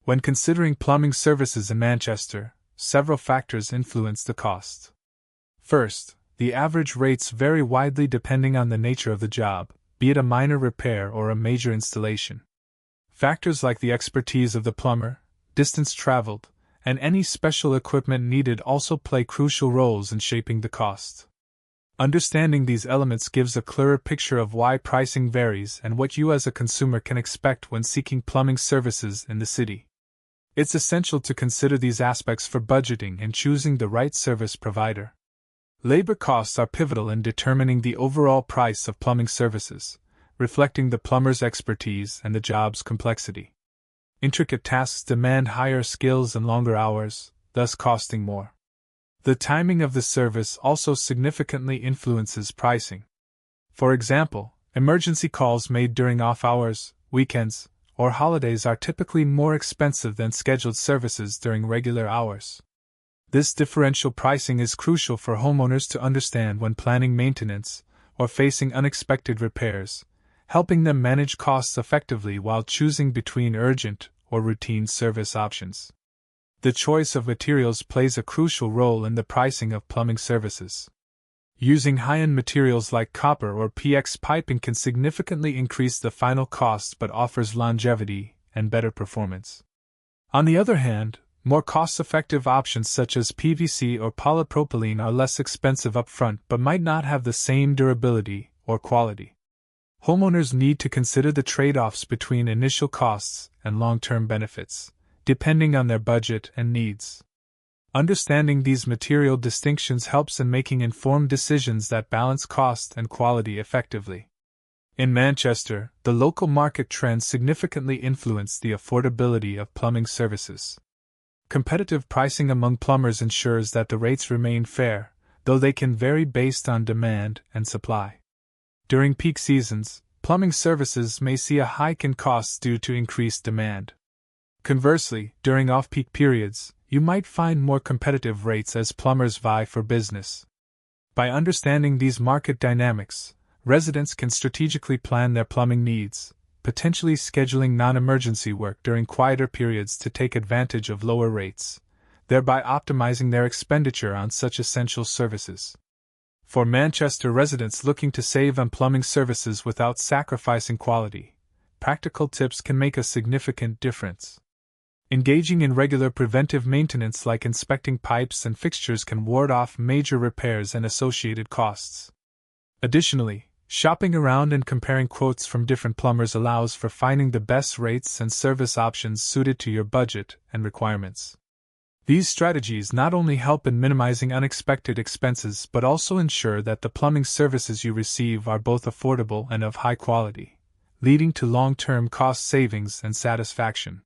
When considering plumbing services in Manchester, several factors influence the cost. First, the average rates vary widely depending on the nature of the job, be it a minor repair or a major installation. Factors like the expertise of the plumber, distance traveled, and any special equipment needed also play crucial roles in shaping the cost. Understanding these elements gives a clearer picture of why pricing varies and what you as a consumer can expect when seeking plumbing services in the city. It's essential to consider these aspects for budgeting and choosing the right service provider. Labor costs are pivotal in determining the overall price of plumbing services, reflecting the plumber's expertise and the job's complexity. Intricate tasks demand higher skills and longer hours, thus costing more. The timing of the service also significantly influences pricing. For example, emergency calls made during off-hours, weekends, or holidays are typically more expensive than scheduled services during regular hours. This differential pricing is crucial for homeowners to understand when planning maintenance or facing unexpected repairs, helping them manage costs effectively while choosing between urgent or routine service options. The choice of materials plays a crucial role in the pricing of plumbing services. Using high-end materials like copper or PX piping can significantly increase the final cost but offers longevity and better performance. On the other hand, more cost-effective options such as PVC or polypropylene are less expensive upfront but might not have the same durability or quality. Homeowners need to consider the trade-offs between initial costs and long-term benefits, depending on their budget and needs. Understanding these material distinctions helps in making informed decisions that balance cost and quality effectively. In Manchester, the local market trends significantly influence the affordability of plumbing services. Competitive pricing among plumbers ensures that the rates remain fair, though they can vary based on demand and supply. During peak seasons, plumbing services may see a hike in costs due to increased demand. Conversely, during off-peak periods, you might find more competitive rates as plumbers vie for business. By understanding these market dynamics, residents can strategically plan their plumbing needs, potentially scheduling non-emergency work during quieter periods to take advantage of lower rates, thereby optimizing their expenditure on such essential services. For Manchester residents looking to save on plumbing services without sacrificing quality, practical tips can make a significant difference. Engaging in regular preventive maintenance like inspecting pipes and fixtures can ward off major repairs and associated costs. Additionally, shopping around and comparing quotes from different plumbers allows for finding the best rates and service options suited to your budget and requirements. These strategies not only help in minimizing unexpected expenses but also ensure that the plumbing services you receive are both affordable and of high quality, leading to long-term cost savings and satisfaction.